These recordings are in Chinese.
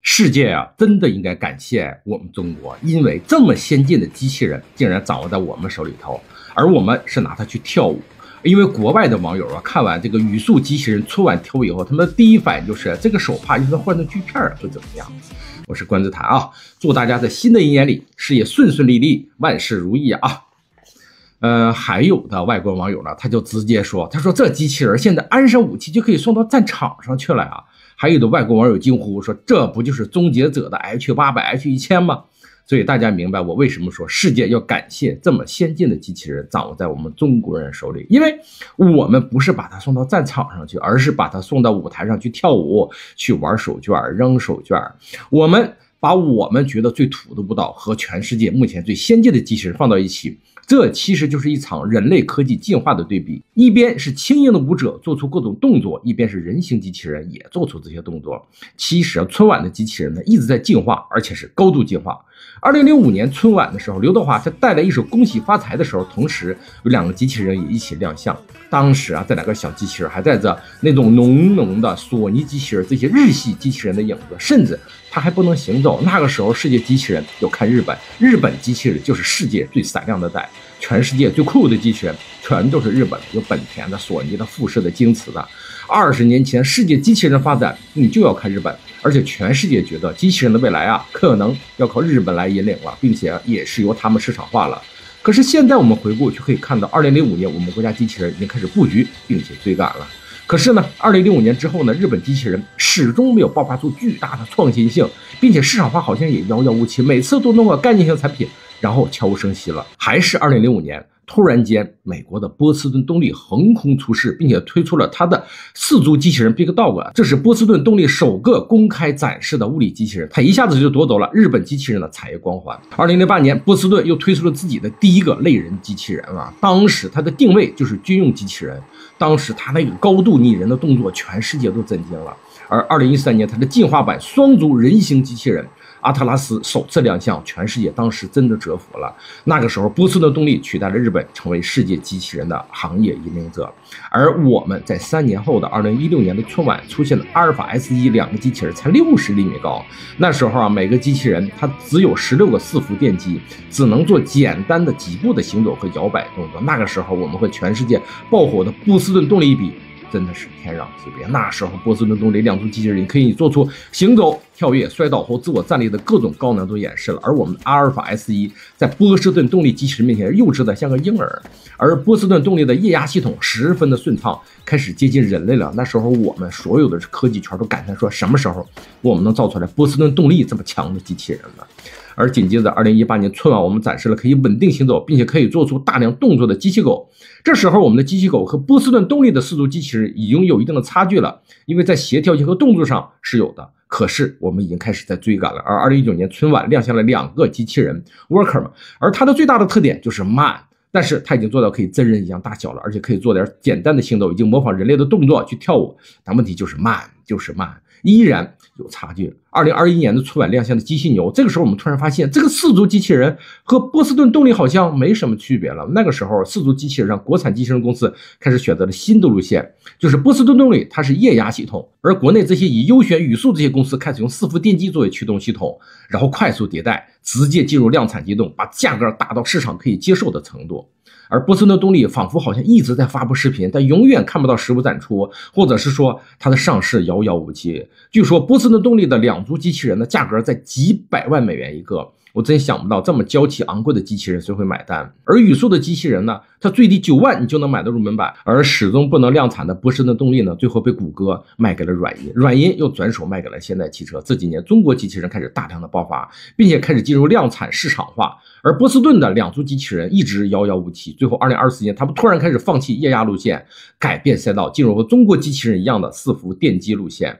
世界啊，真的应该感谢我们中国，因为这么先进的机器人竟然掌握在我们手里头，而我们是拿它去跳舞。因为国外的网友啊，看完这个语速机器人春晚跳舞以后，他们的第一反应就是这个手帕要是换成锯片会怎么样？我是关之谈啊，祝大家在新的一年里事业顺顺利利，万事如意啊！还有的外国网友呢，他就直接说，他说这机器人现在安上武器就可以送到战场上去了啊！还有的外国网友惊呼说，这不就是终结者的 H800、H1000 吗？所以大家明白我为什么说世界要感谢这么先进的机器人掌握在我们中国人手里，因为我们不是把它送到战场上去，而是把它送到舞台上去跳舞，去玩手绢、扔手绢。我们把我们觉得最土的舞蹈和全世界目前最先进的机器人放到一起，这其实就是一场人类科技进化的对比，一边是轻盈的舞者做出各种动作，一边是人形机器人也做出这些动作。其实春晚的机器人呢一直在进化，而且是高度进化。2005年春晚的时候，刘德华在带来一首《恭喜发财》的时候，同时有两个机器人也一起亮相。当时啊，这两个小机器人还带着那种浓浓的索尼机器人这些日系机器人的影子，甚至它还不能行走。那个时候世界机器人要看日本，日本机器人就是世界最闪亮的带，全世界最酷的机器人全都是日本的，有本田的、索尼的、富士的、京瓷的。20年前世界机器人发展你就要看日本，而且全世界觉得机器人的未来啊可能要靠日本来引领了，并且也是由他们市场化了。可是现在我们回顾就可以看到2005年我们国家机器人已经开始布局并且追赶了。可是呢2065年之后呢，日本机器人始终没有爆发出巨大的创新性，并且市场化好像也遥遥无期，每次都弄个概念性产品然后悄无声息了。还是2005年突然间，美国的波士顿动力横空出世，并且推出了它的四足机器人 Big Dog， 这是波士顿动力首个公开展示的物理机器人，它一下子就夺走了日本机器人的产业光环。2008年，波士顿又推出了自己的第一个类人机器人啊，当时它的定位就是军用机器人，当时它那个高度拟人的动作，全世界都震惊了。而2013年，它的进化版双足人形机器人阿特拉斯首次亮相，全世界当时真的折服了。那个时候，波士顿动力取代了日本，成为世界机器人的行业引领者。而我们在3年后的2016年的春晚出现了阿尔法 S1， 两个机器人才60厘米高。那时候啊，每个机器人它只有16个4伏电机，只能做简单的几步的行走和摇摆动作。那个时候，我们和全世界爆火的波士顿动力一比，真的是天壤之别。那时候波士顿动力两足机器人可以做出行走、跳跃、摔倒后自我站立的各种高难度演示了，而我们阿尔法 S1 在波士顿动力机器人面前幼稚的像个婴儿。而波士顿动力的液压系统十分的顺畅，开始接近人类了。那时候我们所有的科技圈都感叹说，什么时候我们能造出来波士顿动力这么强的机器人呢？而紧接着2018年春晚，我们展示了可以稳定行走并且可以做出大量动作的机器狗。这时候我们的机器狗和波士顿动力的四足机器人已经有一定的差距了，因为在协调性和动作上是有的，可是我们已经开始在追赶了。而2019年春晚亮相了两个机器人 Worker， 而它的最大的特点就是慢，但是它已经做到可以真人一样大小了，而且可以做点简单的行走，已经模仿人类的动作去跳舞。但问题就是慢，依然有差距。2021年的春晚亮相的机器牛，这个时候我们突然发现，这个四足机器人和波士顿动力好像没什么区别了。那个时候，四足机器人让国产机器人公司开始选择了新的路线，就是波士顿动力它是液压系统，而国内这些以优选语速这些公司开始用4伏电机作为驱动系统，然后快速迭代，直接进入量产阶段，把价格打到市场可以接受的程度。而波士顿动力仿佛好像一直在发布视频，但永远看不到实物展出，或者是说它的上市遥遥无期。据说波士顿动力的两足机器人的价格在几百万美元一个，我真想不到这么娇气昂贵的机器人谁会买单。而语速的机器人呢，它最低9万你就能买到入门版，而始终不能量产的波士顿动力呢，最后被谷歌卖给了软银，软银又转手卖给了现代汽车。这几年中国机器人开始大量的爆发，并且开始进入量产市场化，而波士顿的两足机器人一直遥遥无期。最后2024年他们突然开始放弃液压路线，改变赛道，进入和中国机器人一样的4伏电机路线。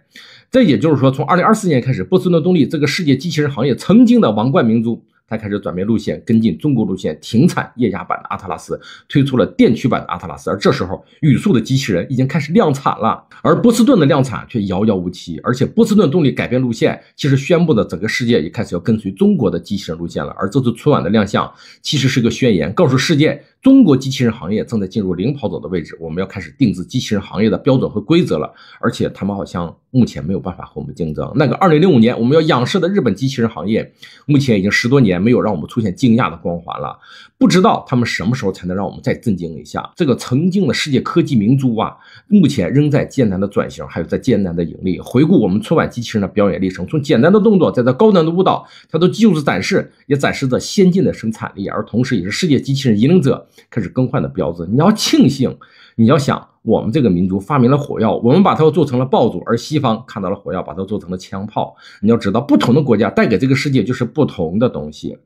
这也就是说，从2024年开始，波士顿动力这个世界机器人行业曾经的王冠明珠，它开始转变路线，跟进中国路线，停产液压版的阿特拉斯，推出了电驱版的阿特拉斯。而这时候语速的机器人已经开始量产了，而波士顿的量产却遥遥无期。而且波士顿动力改变路线，其实宣布的整个世界也开始要跟随中国的机器人路线了。而这次春晚的亮相其实是个宣言，告诉世界中国机器人行业正在进入领跑者的位置，我们要开始定制机器人行业的标准和规则了。而且他们好像目前没有办法和我们竞争。那个2065年我们要仰视的日本机器人行业，目前已经10多年没有让我们出现惊讶的光环了。不知道他们什么时候才能让我们再震惊一下。这个曾经的世界科技明珠啊，目前仍在艰难的转型，还有在艰难的盈利。回顾我们春晚机器人的表演历程，从简单的动作再到高难度舞蹈，它都技术展示，也展示着先进的生产力，而同时也是世界机器人引领者开始更换的标志。你要庆幸，你要想，我们这个民族发明了火药，我们把它做成了爆竹，而西方看到了火药，把它做成了枪炮。你要知道，不同的国家带给这个世界就是不同的东西。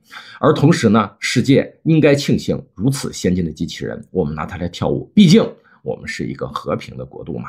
而同时呢，世界应该庆幸如此先进的机器人，我们拿它来跳舞，毕竟我们是一个和平的国度嘛。